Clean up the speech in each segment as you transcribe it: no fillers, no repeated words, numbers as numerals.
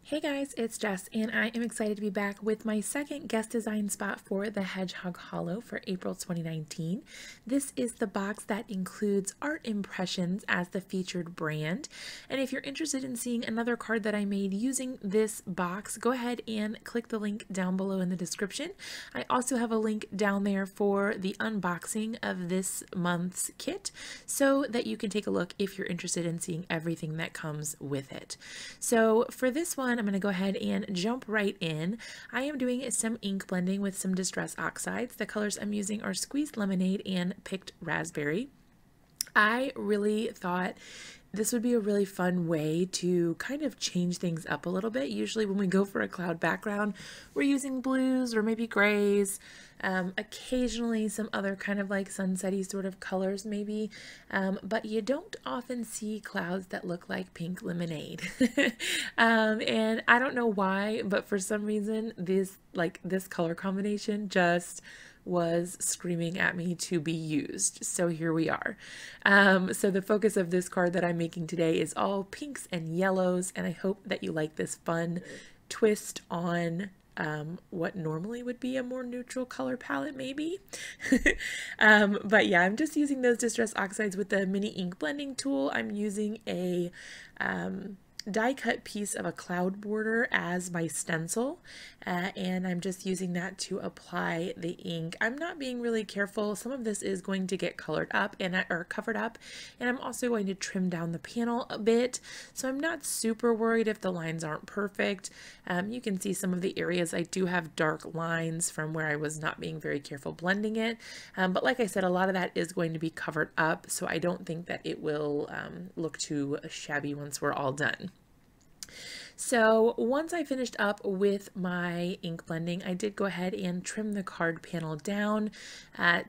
Hey guys, it's Jess, and I am excited to be back with my second guest design spot for the Hedgehog Hollow for April 2019. This is the box that includes Art Impressions as the featured brand. And if you're interested in seeing another card that I made using this box, go ahead and click the link down below in the description. I also have a link down there for the unboxing of this month's kit so that you can take a look if you're interested in seeing everything that comes with it. So for this one, I'm going to go ahead and jump right in. I am doing some ink blending with some Distress Oxides. The colors I'm using are Squeezed Lemonade and Picked Raspberry. I really thought this would be a really fun way to kind of change things up a little bit. Usually when we go for a cloud background, we're using blues or maybe grays, occasionally some other kind of like sunsetty sort of colors maybe, but you don't often see clouds that look like pink lemonade. And I don't know why, but for some reason this color combination just was screaming at me to be used. So here we are. So the focus of this card that I'm making today is all pinks and yellows, and I hope that you like this fun twist on what normally would be a more neutral color palette maybe. But yeah, I'm just using those Distress Oxides with the mini ink blending tool. I'm using a die cut piece of a cloud border as my stencil, and I'm just using that to apply the ink. I'm not being really careful. Some of this is going to get colored up or covered up, and I'm also going to trim down the panel a bit, so I'm not super worried if the lines aren't perfect. You can see some of the areas I do have dark lines from where I was not being very careful blending it, but like I said, a lot of that is going to be covered up, so I don't think that it will look too shabby once we're all done. So once I finished up with my ink blending, I did go ahead and trim the card panel down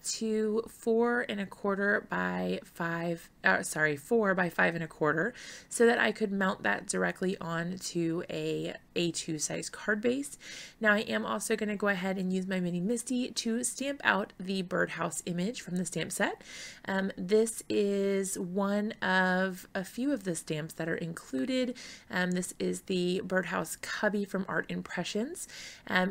to 4 1/4 by 4 by 5 1/4, so that I could mount that directly onto a A2 size card base. Now I am also going to go ahead and use my mini Misty to stamp out the birdhouse image from the stamp set. This is one of a few of the stamps that are included. This is the birdhouse cubby from Art Impressions.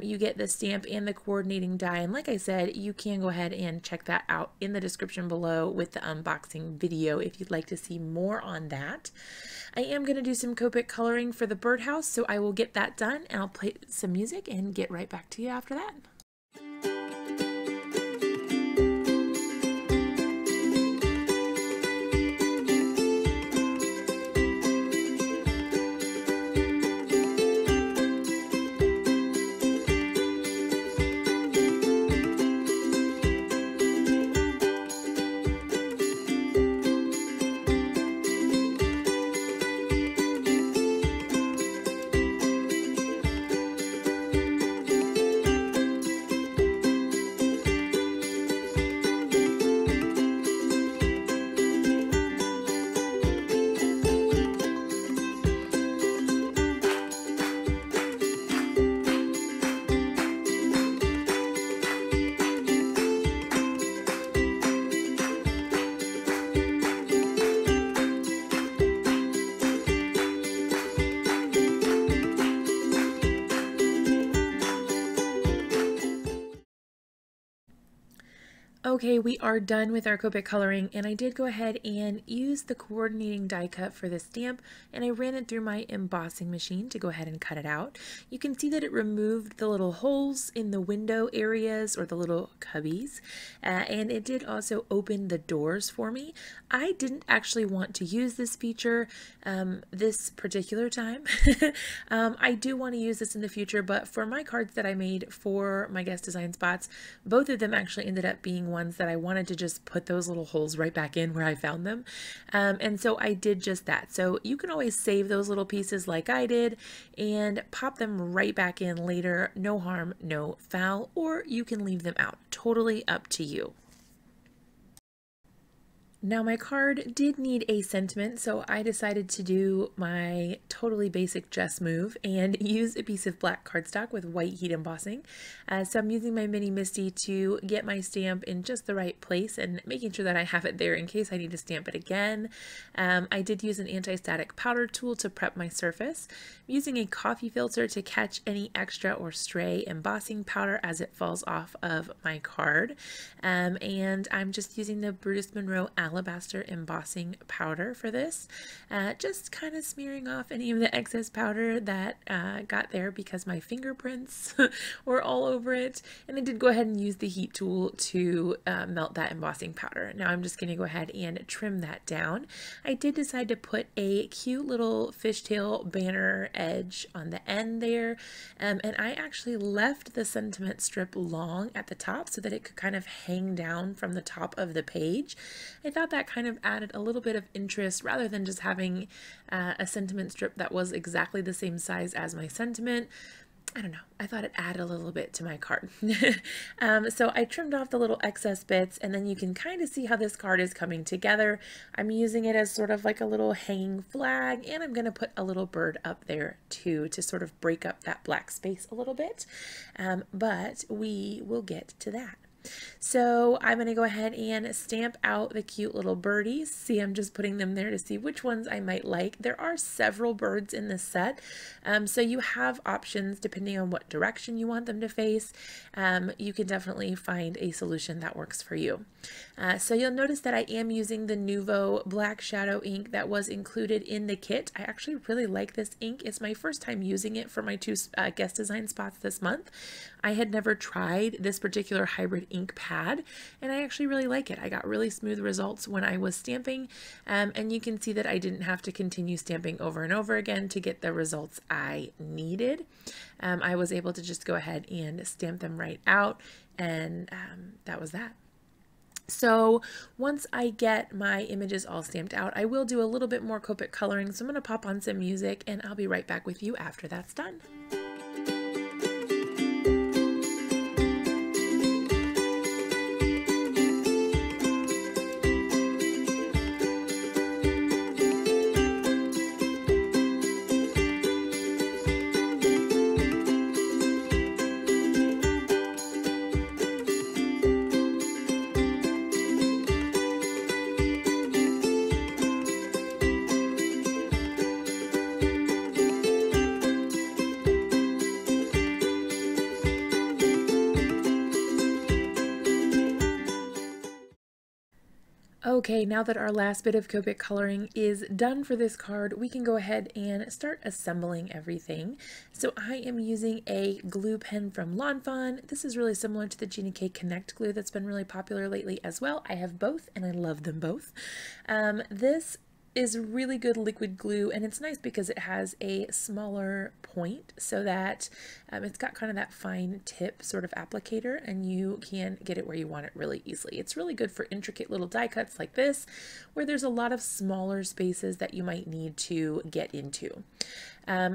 You get the stamp and the coordinating die, and like I said, you can go ahead and check that out in the description below with the unboxing video if you'd like to see more on that. I am going to do some Copic coloring for the birdhouse, so I will get that done and I'll play some music and get right back to you after that. Okay, we are done with our Copic coloring, and I did go ahead and use the coordinating die cut for the stamp, and I ran it through my embossing machine to go ahead and cut it out. You can see that it removed the little holes in the window areas, or the little cubbies, and it did also open the doors for me. I didn't actually want to use this feature this particular time. I do want to use this in the future, but for my cards that I made for my guest design spots, both of them actually ended up being ones that I wanted to just put those little holes right back in where I found them. And so I did just that. So you can always save those little pieces like I did and pop them right back in later. No harm, no foul, or you can leave them out. Totally up to you. Now my card did need a sentiment, so I decided to do my totally basic Jess move and use a piece of black cardstock with white heat embossing. So I'm using my mini Misty to get my stamp in just the right place and making sure that I have it there in case I need to stamp it again. I did use an anti-static powder tool to prep my surface. I'm using a coffee filter to catch any extra or stray embossing powder as it falls off of my card. And I'm just using the Brutus Monroe Alabaster embossing powder for this, just kind of smearing off any of the excess powder that got there because my fingerprints were all over it. And I did go ahead and use the heat tool to melt that embossing powder. Now I'm just going to go ahead and trim that down. I did decide to put a cute little fishtail banner edge on the end there, and I actually left the sentiment strip long at the top so that it could kind of hang down from the top of the page. I thought that kind of added a little bit of interest rather than just having a sentiment strip that was exactly the same size as my sentiment. I don't know, I thought it added a little bit to my card. So I trimmed off the little excess bits, and then you can kind of see how this card is coming together. I'm using it as sort of like a little hanging flag, and I'm going to put a little bird up there too to sort of break up that black space a little bit, but we will get to that. So I'm going to go ahead and stamp out the cute little birdies. See, I'm just putting them there to see which ones I might like. There are several birds in this set, so you have options depending on what direction you want them to face. You can definitely find a solution that works for you. So you'll notice that I am using the Nuvo black shadow ink that was included in the kit. I actually really like this ink. It's my first time using it for my two guest design spots this month. I had never tried this particular hybrid ink pad, and I actually really like it. I got really smooth results when I was stamping, and you can see that I didn't have to continue stamping over and over again to get the results I needed. I was able to just go ahead and stamp them right out, and that was that. So once I get my images all stamped out, I will do a little bit more Copic coloring, so I'm going to pop on some music, and I'll be right back with you after that's done. Okay, now that our last bit of Copic coloring is done for this card, we can go ahead and start assembling everything. So I am using a glue pen from Lawn Fawn. This is really similar to the Gina K Connect glue that's been really popular lately as well. I have both and I love them both. This is really good liquid glue, and it's nice because it has a smaller point so that it's got kind of that fine tip sort of applicator, and you can get it where you want it really easily. It's really good for intricate little die cuts like this, where there's a lot of smaller spaces that you might need to get into.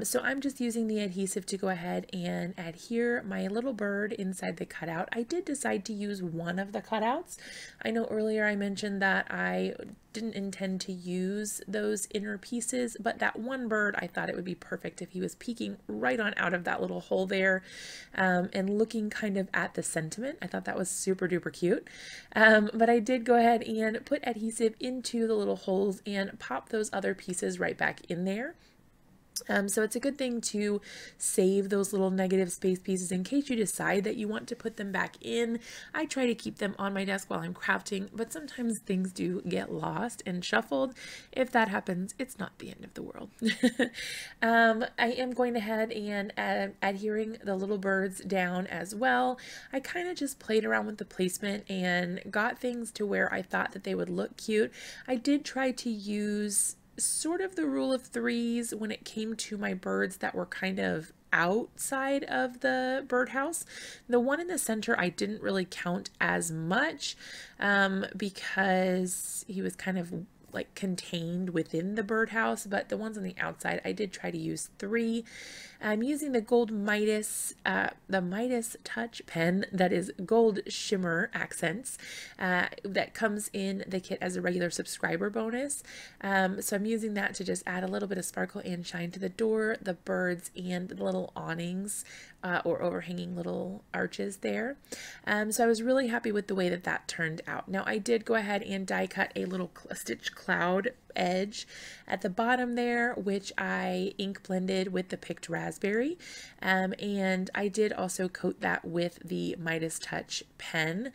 So I'm just using the adhesive to go ahead and adhere my little bird inside the cutout. I did decide to use one of the cutouts. I know earlier I mentioned that I didn't intend to use those inner pieces, but that one bird, I thought it would be perfect if he was peeking right on out of that little hole there, and looking kind of at the sentiment. I thought that was super duper cute. But I did go ahead and put adhesive into the little holes and pop those other pieces right back in there. So it's a good thing to save those little negative space pieces in case you decide that you want to put them back in. I try to keep them on my desk while I'm crafting, but sometimes things do get lost and shuffled. If that happens, it's not the end of the world. I am going ahead and adhering the little birds down as well. I kind of just played around with the placement and got things to where I thought that they would look cute. I did try to use sort of the rule of threes when it came to my birds that were kind of outside of the birdhouse. The one in the center I didn't really count as much because he was kind of like contained within the birdhouse, but the ones on the outside, I did try to use 3. I'm using the gold Midas, the Midas Touch pen that is gold shimmer accents that comes in the kit as a regular subscriber bonus. So I'm using that to just add a little bit of sparkle and shine to the door, the birds, and the little awnings or overhanging little arches there. So I was really happy with the way that that turned out. Now I did go ahead and die cut a little stitch cloud edge at the bottom there, which I ink blended with the picked raspberry, and I did also coat that with the Midas Touch pen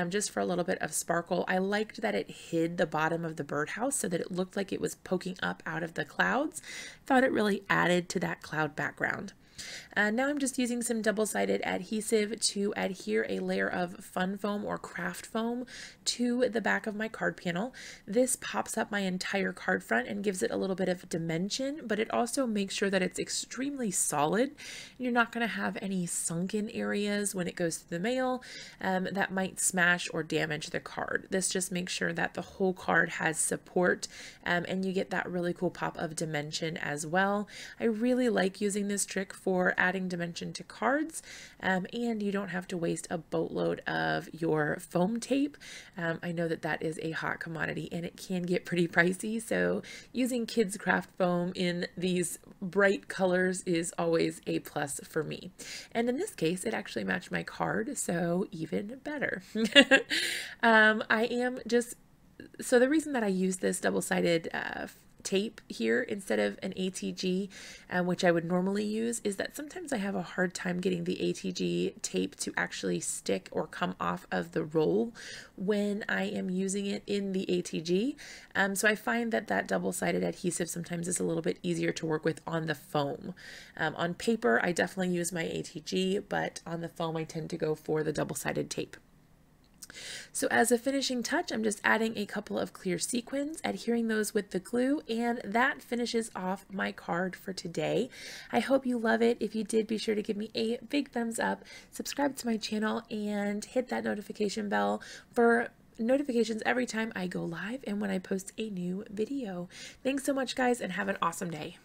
just for a little bit of sparkle. I liked that it hid the bottom of the birdhouse so that it looked like it was poking up out of the clouds. Thought it really added to that cloud background. Now I'm just using some double-sided adhesive to adhere a layer of fun foam or craft foam to the back of my card panel. This pops up my entire card front and gives it a little bit of dimension, but it also makes sure that it's extremely solid. You're not going to have any sunken areas when it goes through the mail that might smash or damage the card. This just makes sure that the whole card has support and you get that really cool pop of dimension as well. I really like using this trick for adding dimension to cards, and you don't have to waste a boatload of your foam tape. I know that that is a hot commodity and it can get pretty pricey, so using kids craft foam in these bright colors is always a plus for me. And in this case, it actually matched my card, so even better. So the reason that I use this double-sided tape here instead of an ATG, which I would normally use, is that sometimes I have a hard time getting the ATG tape to actually stick or come off of the roll when I am using it in the ATG. So I find that that double-sided adhesive sometimes is a little bit easier to work with on the foam. On paper, I definitely use my ATG, but on the foam, I tend to go for the double-sided tape. So as a finishing touch, I'm just adding a couple of clear sequins, adhering those with the glue, and that finishes off my card for today. I hope you love it. If you did, be sure to give me a big thumbs up, subscribe to my channel, and hit that notification bell for notifications every time I go live and when I post a new video. Thanks so much, guys, and have an awesome day.